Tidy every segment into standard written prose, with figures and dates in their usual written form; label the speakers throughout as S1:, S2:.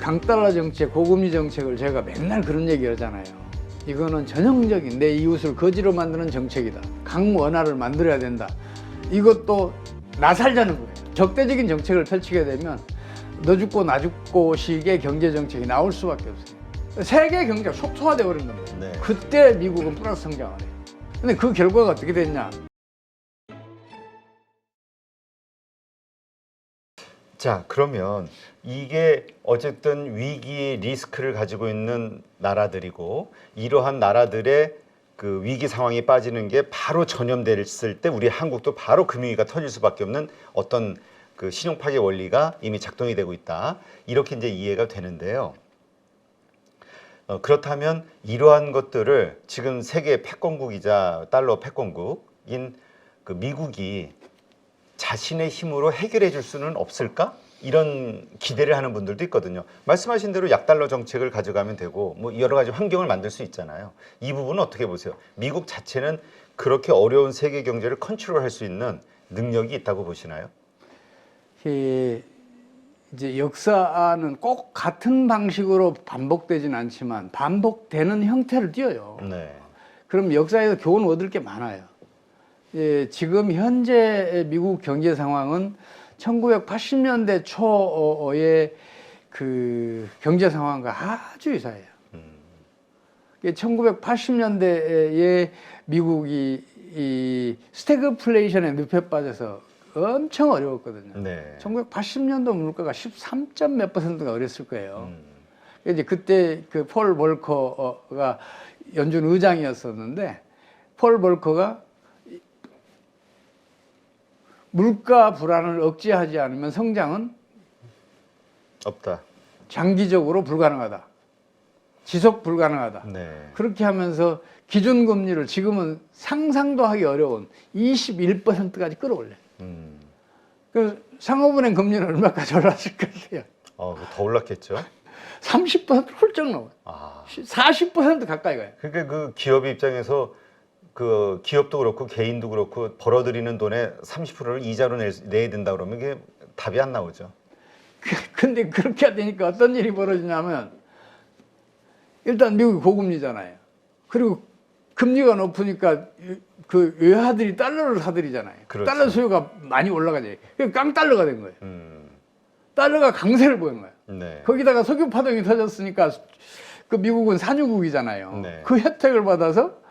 S1: 강달러 정책, 고금리 정책을 제가 맨날 그런 얘기 하잖아요. 이거는 전형적인 내 이웃을 거지로 만드는 정책이다. 강원화를 만들어야 된다. 이것도 나 살자는 거예요. 적대적인 정책을 펼치게 되면 너 죽고 나 죽고 식의 경제 정책이 나올 수밖에 없어요. 세계 경제가 속소화되어 버린 겁니다.
S2: 네.
S1: 그때 미국은 플러스 성장을 해요. 근데 그 결과가 어떻게 됐냐?
S2: 자, 그러면 이게 어쨌든 위기의 리스크를 가지고 있는 나라들이고 이러한 나라들의 그 위기 상황이 빠지는 게 바로 전염됐을 때 우리 한국도 바로 금융위기가 터질 수밖에 없는 어떤 그 신용 파괴 원리가 이미 작동이 되고 있다. 이렇게 이제 이해가 되는데요. 그렇다면 이러한 것들을 지금 세계 패권국이자 달러 패권국인 그 미국이 자신의 힘으로 해결해 줄 수는 없을까? 이런 기대를 하는 분들도 있거든요. 말씀하신 대로 약달러 정책을 가져가면 되고 뭐 여러 가지 환경을 만들 수 있잖아요. 이 부분은 어떻게 보세요? 미국 자체는 그렇게 어려운 세계 경제를 컨트롤할 수 있는 능력이 있다고 보시나요?
S1: 이제 역사는 꼭 같은 방식으로 반복되진 않지만 반복되는 형태를 띄어요.
S2: 네.
S1: 그럼 역사에서 교훈을 얻을 게 많아요. 지금 현재 미국 경제 상황은 1980년대 초의 그 경제 상황과 아주 유사해요. 1980년대에 미국이 이 스태그플레이션에 늪에 빠져서 엄청 어려웠거든요.
S2: 네.
S1: 1980년도 물가가 13점 몇 %가 어렸을 거예요. 이제 그때 그 폴 볼커가 연준 의장이었었는데 폴 볼커가 물가 불안을 억제하지 않으면 성장은
S2: 없다.
S1: 장기적으로 불가능하다. 지속 불가능하다.
S2: 네.
S1: 그렇게 하면서 기준금리를 지금은 상상도 하기 어려운 21%까지 끌어올려요. 그래서 상호은행 금리는 얼마까지 올랐을 거예요?
S2: 더 올랐겠죠.
S1: 30% 훌쩍 넘어요. 40% 가까이 가요.
S2: 그러니까 그 기업의 입장에서 그 기업도 그렇고 개인도 그렇고 벌어들이는 돈의 30%를 이자로 내야 된다 그러면 이게 답이 안 나오죠.
S1: 근데 그렇게 되니까 어떤 일이 벌어지냐면 일단 미국이 고금리잖아요. 그리고 금리가 높으니까 그 외화들이 달러를 사들이잖아요.
S2: 그렇죠.
S1: 달러 수요가 많이 올라가죠. 그러니까 깡달러가 된 거예요. 달러가 강세를 보인 거예요.
S2: 네.
S1: 거기다가 석유 파동이 터졌으니까 그 미국은 산유국이잖아요.
S2: 네.
S1: 그 혜택을 받아서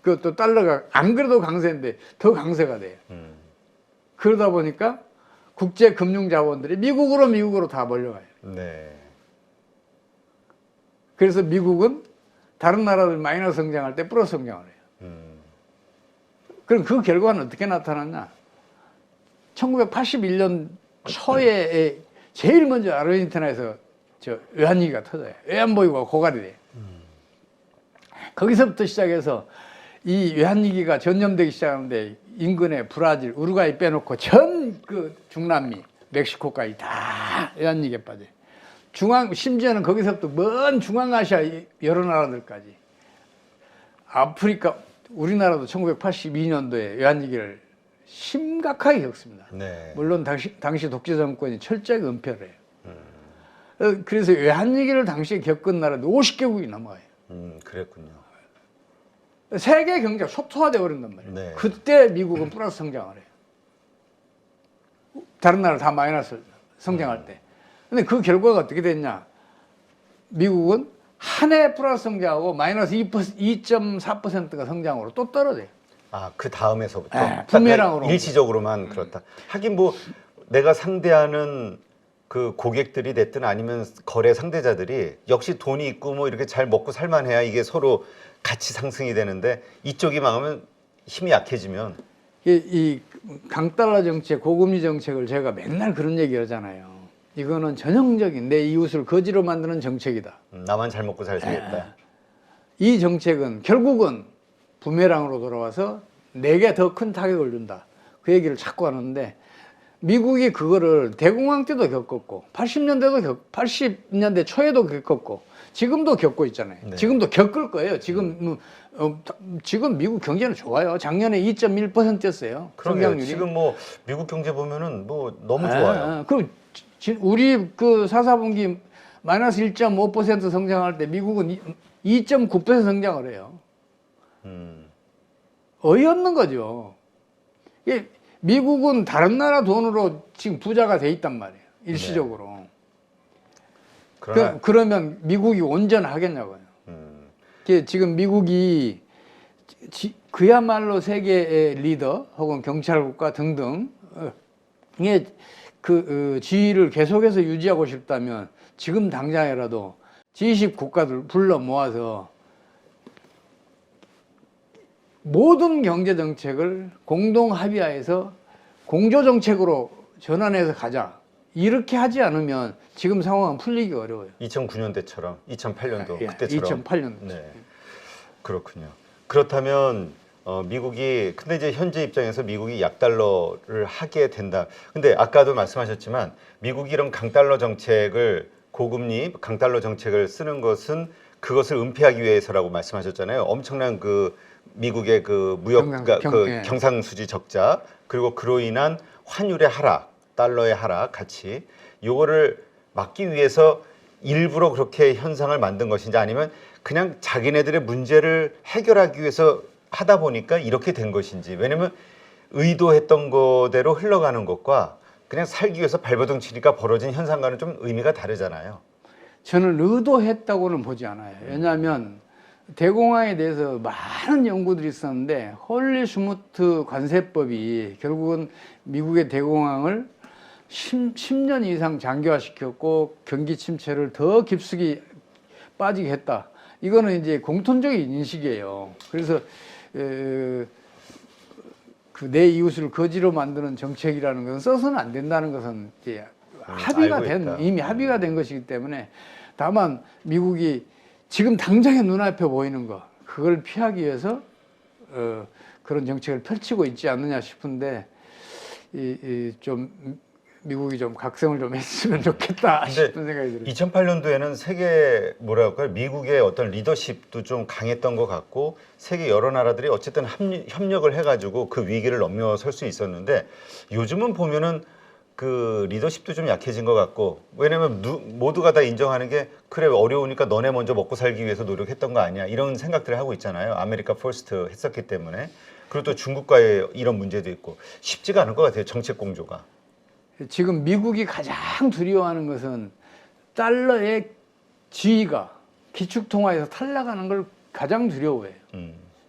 S1: 그또 달러가 안 그래도 강세인데 더 강세가 돼요. 그러다 보니까 국제 금융 자본들이 미국으로 다 몰려가요.
S2: 네.
S1: 그래서 미국은 다른 나라들 마이너스 성장할 때 플러스 성장을 해요. 그럼 그 결과는 어떻게 나타났냐? 1981년 초에 제일 먼저 아르헨티나에서 외환위기가 터져요. 외환보유고가 고갈이 돼요. 거기서부터 시작해서 이 외환위기가 전염되기 시작하는데 인근에 브라질, 우루과이 빼놓고 전 그 중남미, 멕시코까지 다 외환위기에 빠져요. 심지어는 거기서부터 먼 중앙아시아 여러 나라들까지. 아프리카, 우리나라도 1982년도에 외환위기를 심각하게 겪습니다.
S2: 네.
S1: 물론 당시 독재 정권이 철저하게 은폐를 해요. 그래서 외환위기를 당시에 겪은 나라도 50개국이 넘어가요.
S2: 그랬군요.
S1: 세계 경제가 속소화되어 버린단 말이에요.
S2: 네.
S1: 그때 미국은 플러스 성장을 해요. 다른 나라 다 마이너스 성장할 때. 근데 그 결과가 어떻게 됐냐? 미국은 한 해 플러스 성장하고 마이너스 2.4%가 성장으로 또 떨어져요.
S2: 그 다음에서부터
S1: 네, 부메랑으로
S2: 일시적으로만 그렇다. 하긴 뭐 내가 상대하는 그 고객들이 됐든 아니면 거래 상대자들이 역시 돈이 있고 뭐 이렇게 잘 먹고 살만해야 이게 서로 같이 상승이 되는데 이쪽이 망하면 힘이 약해지면
S1: 이 강달러 정책, 고금리 정책을 제가 맨날 그런 얘기 하잖아요. 이거는 전형적인 내 이웃을 거지로 만드는 정책이다.
S2: 나만 잘 먹고 잘 살겠다.
S1: 이 정책은 결국은 부메랑으로 돌아와서 내게 더 큰 타격을 준다. 그 얘기를 자꾸 하는데 미국이 그거를 대공황 때도 겪었고 80년대 초에도 겪었고 지금도 겪고 있잖아요.
S2: 네.
S1: 지금도 겪을 거예요. 지금 미국 경제는 좋아요. 작년에 2.1%였어요. 성장률이.
S2: 지금 뭐 미국 경제 보면은 뭐 너무 좋아요.
S1: 그럼 우리 그 4.4분기 마이너스 1.5% 성장할 때 미국은 2.9% 성장을 해요. 어이없는 거죠. 이게 미국은 다른 나라 돈으로 지금 부자가 돼 있단 말이에요. 일시적으로.
S2: 네. 그러나,
S1: 그러면 미국이 온전하겠냐고요. 지금 미국이 그야말로 세계의 리더 혹은 경찰국가 등등 그 지위를 계속해서 유지하고 싶다면 지금 당장이라도 G20 국가들 불러 모아서 모든 경제 정책을 공동 합의하에서 공조 정책으로 전환해서 가자. 이렇게 하지 않으면 지금 상황은 풀리기 어려워요.
S2: 2009년대처럼, 2008년도
S1: 예,
S2: 그때처럼.
S1: 2008년.
S2: 네, 그렇군요. 그렇다면 미국이 근데 이제 현재 입장에서 미국이 약달러를 하게 된다. 근데 아까도 말씀하셨지만 미국이 이런 강달러 정책을 고금리 강달러 정책을 쓰는 것은 그것을 은폐하기 위해서라고 말씀하셨잖아요. 엄청난 그 미국의 그 무역
S1: 예.
S2: 경상수지 적자 그리고 그로 인한 환율의 하락, 달러의 하락 같이 요거를 막기 위해서 일부러 그렇게 현상을 만든 것인지 아니면 그냥 자기네들의 문제를 해결하기 위해서 하다 보니까 이렇게 된 것인지. 왜냐면 의도했던 거대로 흘러가는 것과 그냥 살기 위해서 발버둥 치니까 벌어진 현상과는 좀 의미가 다르잖아요.
S1: 저는 의도했다고는 보지 않아요. 왜냐하면 대공황에 대해서 많은 연구들이 있었는데 홀리-슈무트 관세법이 결국은 미국의 대공황을 10년 이상 장기화시켰고 경기 침체를 더 깊숙이 빠지게 했다. 이거는 이제 공통적인 인식이에요. 그래서 그 내 이웃을 거지로 만드는 정책이라는 것은 써서는 안 된다는 것은 이제 이미 합의가 된 것이기 때문에 다만 미국이 지금 당장의 눈앞에 보이는 거 그걸 피하기 위해서 그런 정책을 펼치고 있지 않느냐 싶은데 좀 미국이 좀 각성을 좀 했으면 좋겠다 싶은 생각이 들어요.
S2: 2008년도에는 세계 뭐랄까요 미국의 어떤 리더십도 좀 강했던 것 같고 세계 여러 나라들이 어쨌든 협력을 해가지고 그 위기를 넘어설 수 있었는데 요즘은 보면은 그 리더십도 좀 약해진 것 같고 왜냐면 모두가 다 인정하는 게 그래 어려우니까 너네 먼저 먹고 살기 위해서 노력했던 거 아니야 이런 생각들을 하고 있잖아요. 아메리카 퍼스트 했었기 때문에 그리고 또 중국과의 이런 문제도 있고 쉽지가 않을 것 같아요. 정책 공조가.
S1: 지금 미국이 가장 두려워하는 것은 달러의 지위가 기축통화에서 탈락하는 걸 가장 두려워해요.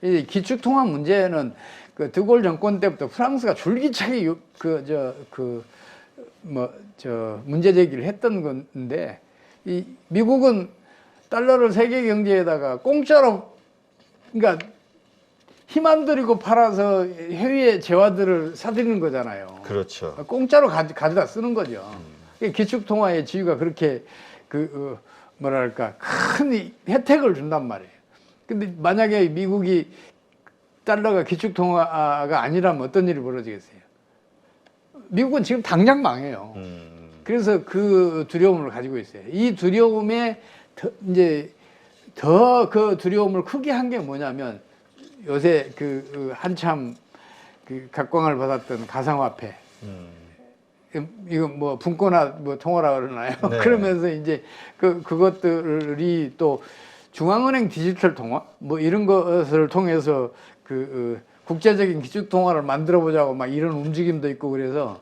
S1: 이 기축통화 문제는 그 드골 정권 때부터 프랑스가 줄기차게 문제 제기를 했던 건데 이 미국은 달러를 세계 경제에다가 공짜로 그러니까 힘 안 들이고 팔아서 해외 재화들을 사들이는 거잖아요.
S2: 그렇죠.
S1: 공짜로 가져다 쓰는 거죠. 기축통화의 지위가 그렇게 뭐랄까 큰 혜택을 준단 말이에요. 근데 만약에 미국이 달러가 기축통화가 아니라면 어떤 일이 벌어지겠어요? 미국은 지금 당장 망해요. 그래서 그 두려움을 가지고 있어요. 이 두려움에 더 그 두려움을 크게 한 게 뭐냐면 요새 한참 각광을 받았던 가상화폐. 이거 뭐 분권화 뭐 통화라 그러나요?
S2: 네.
S1: 그러면서 이제 그것들이 또 중앙은행 디지털 통화 뭐 이런 것을 통해서 국제적인 기축 통화를 만들어 보자고 막 이런 움직임도 있고 그래서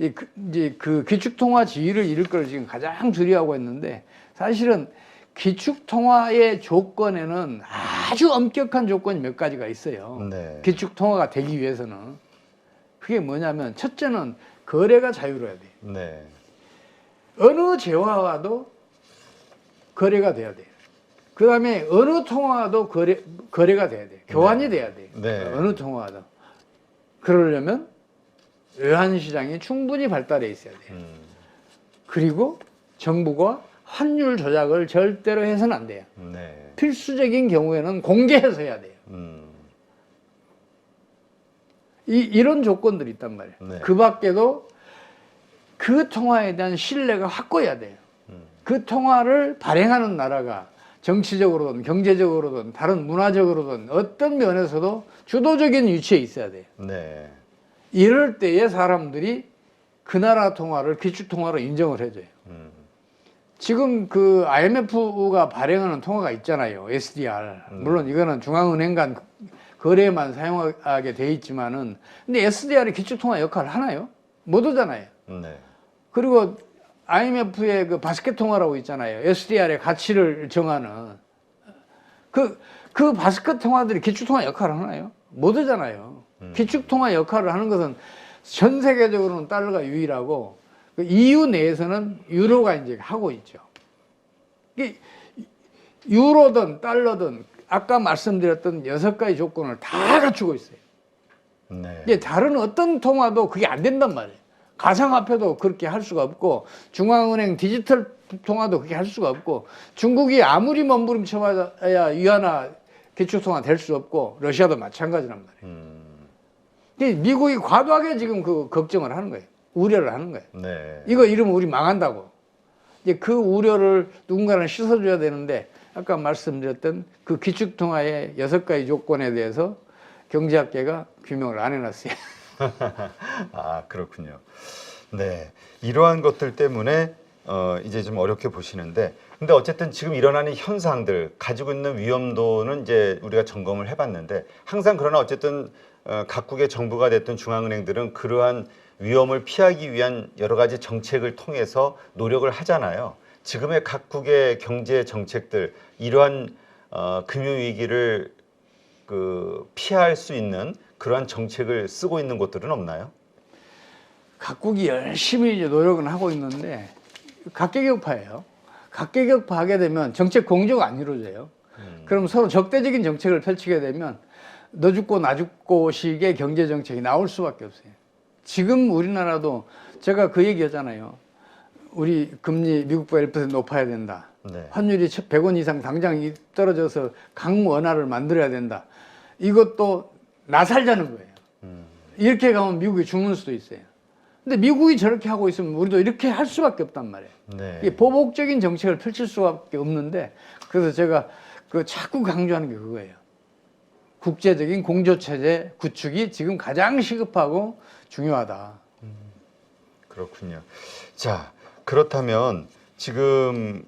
S1: 이제 그 기축 통화 지위를 잃을 걸 지금 가장 두려워하고 있는데 사실은 기축 통화의 조건에는 아주 엄격한 조건이 몇 가지가 있어요.
S2: 네.
S1: 기축 통화가 되기 위해서는 그게 뭐냐면 첫째는 거래가 자유로워야 돼요.
S2: 네.
S1: 어느 재화와도 거래가 돼야 돼요. 그 다음에 어느 통화와도 거래가 돼야 돼요. 교환이 돼야 돼요.
S2: 네.
S1: 어느 통화와도. 그러려면 외환시장이 충분히 발달해 있어야 돼요. 그리고 정부가 환율 조작을 절대로 해서는 안 돼요.
S2: 네.
S1: 필수적인 경우에는 공개해서 해야 돼요. 이런 조건들이 있단 말이에요.
S2: 네.
S1: 그 밖에도 그 통화에 대한 신뢰가 확고해야 돼요. 그 통화를 발행하는 나라가 정치적으로든 경제적으로든 다른 문화적으로든 어떤 면에서도 주도적인 위치에 있어야 돼요.
S2: 네.
S1: 이럴 때에 사람들이 그 나라 통화를 기축통화로 인정을 해줘요. 지금 그 IMF가 발행하는 통화가 있잖아요. SDR. 물론 이거는 중앙은행 간 거래에만 사용하게 돼 있지만은 근데 SDR이 기축통화 역할을 하나요? 못 하잖아요.
S2: 네.
S1: 그리고 IMF의 그 바스켓 통화라고 있잖아요. SDR의 가치를 정하는 그 바스켓 통화들이 기축통화 역할을 하나요? 못 하잖아요. 기축통화 역할을 하는 것은 전 세계적으로는 달러가 유일하고 그 EU 내에서는 유로가 이제 하고 있죠. 이게 유로든 달러든 아까 말씀드렸던 6가지 조건을 다 갖추고 있어요.
S2: 네.
S1: 이제 다른 어떤 통화도 그게 안 된단 말이에요. 가상화폐도 그렇게 할 수가 없고 중앙은행 디지털 통화도 그렇게 할 수가 없고 중국이 아무리 몸부림쳐봐야 위안화 기축통화 될 수 없고 러시아도 마찬가지란 말이에요. 미국이 과도하게 지금 그 걱정을 하는 거예요. 우려를 하는 거예요.
S2: 네.
S1: 이거 이러면 우리 망한다고. 이제 그 우려를 누군가는 씻어줘야 되는데 아까 말씀드렸던 그 기축통화의 6가지 조건에 대해서 경제학계가 규명을 안 해놨어요.
S2: 아, 그렇군요. 네. 이러한 것들 때문에 이제 좀 어렵게 보시는데, 근데 어쨌든 지금 일어나는 현상들, 가지고 있는 위험도는 이제 우리가 점검을 해봤는데, 항상 그러나 어쨌든 각국의 정부가 됐든 중앙은행들은 그러한 위험을 피하기 위한 여러 가지 정책을 통해서 노력을 하잖아요. 지금의 각국의 경제 정책들, 이러한 금융위기를 피할 수 있는 그러한 정책을 쓰고 있는 곳들은 없나요?
S1: 각국이 열심히 이제 노력은 하고 있는데 각계격파예요. 각계격파 하게 되면 정책 공조가 안 이루어져요. 그럼 서로 적대적인 정책을 펼치게 되면 너 죽고 나 죽고 식의 경제 정책이 나올 수밖에 없어요. 지금 우리나라도 제가 그 얘기하잖아요. 우리 금리 미국보다 1% 높아야 된다.
S2: 네.
S1: 환율이 100원 이상 당장 떨어져서 강원화를 만들어야 된다. 이것도 나 살자는 거예요. 이렇게 가면 미국이 죽는 수도 있어요. 근데 미국이 저렇게 하고 있으면 우리도 이렇게 할 수밖에 없단 말이에요.
S2: 네.
S1: 이게 보복적인 정책을 펼칠 수밖에 없는데 그래서 제가 자꾸 강조하는 게 그거예요. 국제적인 공조체제 구축이 지금 가장 시급하고 중요하다.
S2: 그렇군요. 자, 그렇다면 지금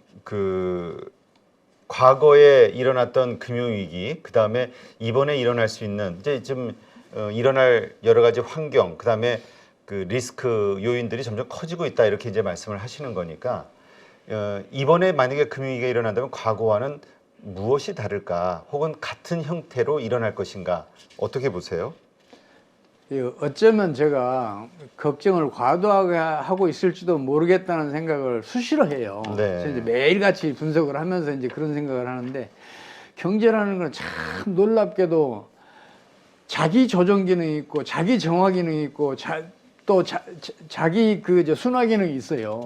S2: 과거에 일어났던 금융위기, 그 다음에 이번에 일어날 수 있는 이제 좀 일어날 여러 가지 환경, 그 다음에 그 리스크 요인들이 점점 커지고 있다 이렇게 이제 말씀을 하시는 거니까 이번에 만약에 금융위기가 일어난다면 과거와는 무엇이 다를까, 혹은 같은 형태로 일어날 것인가, 어떻게 보세요?
S1: 어쩌면 제가 걱정을 과도하게 하고 있을지도 모르겠다는 생각을 수시로 해요.
S2: 네.
S1: 그래서 이제 매일같이 분석을 하면서 이제 그런 생각을 하는데 경제라는 건 참 놀랍게도 자기 조정 기능이 있고 자기 정화 기능이 있고 자기 순화 기능이 있어요.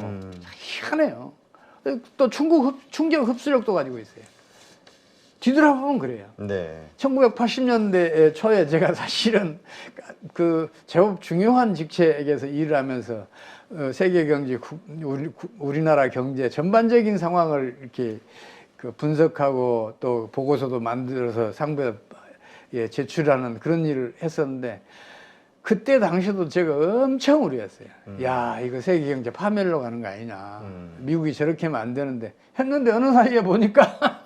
S1: 희한해요. 또 충격 흡수력도 가지고 있어요. 뒤돌아보면 그래요.
S2: 네.
S1: 1980년대 초에 제가 사실은 제법 중요한 직책에서 일을 하면서 세계 경제, 우리나라 경제 전반적인 상황을 이렇게 분석하고 또 보고서도 만들어서 상부에 제출하는 그런 일을 했었는데 그때 당시도 제가 엄청 우려했어요. 야, 이거 세계 경제 파멸로 가는 거 아니냐. 미국이 저렇게 하면 안 되는데 했는데 어느 사이에 보니까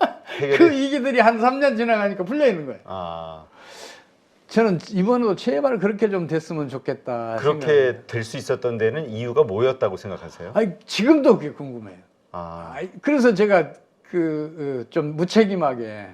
S1: 그 위기들이 한 3년 지나가니까 풀려 있는 거예요.
S2: 아,
S1: 저는 이번에도 제발 그렇게 좀 됐으면 좋겠다.
S2: 그렇게 될 수 있었던 데는 이유가 뭐였다고 생각하세요?
S1: 아니, 지금도 그게 궁금해요.
S2: 아,
S1: 그래서 제가 좀 무책임하게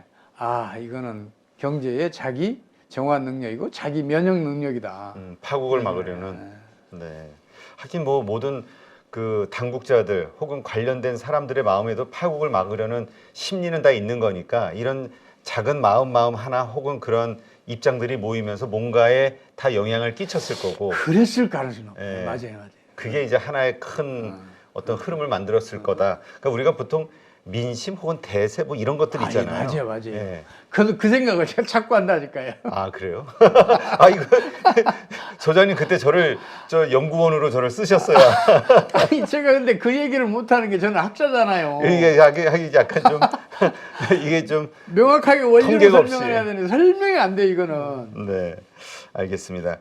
S1: 이거는 경제의 자기 정화 능력이고 자기 면역 능력이다.
S2: 파국을 막으려는. 네. 하긴 뭐 모든 그 당국자들 혹은 관련된 사람들의 마음에도 파국을 막으려는 심리는 다 있는 거니까 이런 작은 마음 하나 혹은 그런 입장들이 모이면서 뭔가에 다 영향을 끼쳤을 거고.
S1: 그랬을 가능성이 높아요.
S2: 예.
S1: 맞아요.
S2: 그게 이제 하나의 큰 어떤 흐름을 만들었을 거다. 그러니까 우리가 보통 민심 혹은 대세 뭐 이런 것들 있잖아요.
S1: 맞아요.
S2: 예.
S1: 그 생각을 제가 자꾸 한다니까요.
S2: 아, 그래요? 이거 소장님 그때 연구원으로 저를 쓰셨어야.
S1: 아니, 제가 근데 그 얘기를 못하는 게 저는 학자잖아요.
S2: 이게 하기 약간 좀 이게 좀
S1: 명확하게 원리로
S2: 통계가
S1: 설명을
S2: 없이.
S1: 해야 되는데 설명이 안 돼, 이거는.
S2: 네, 알겠습니다.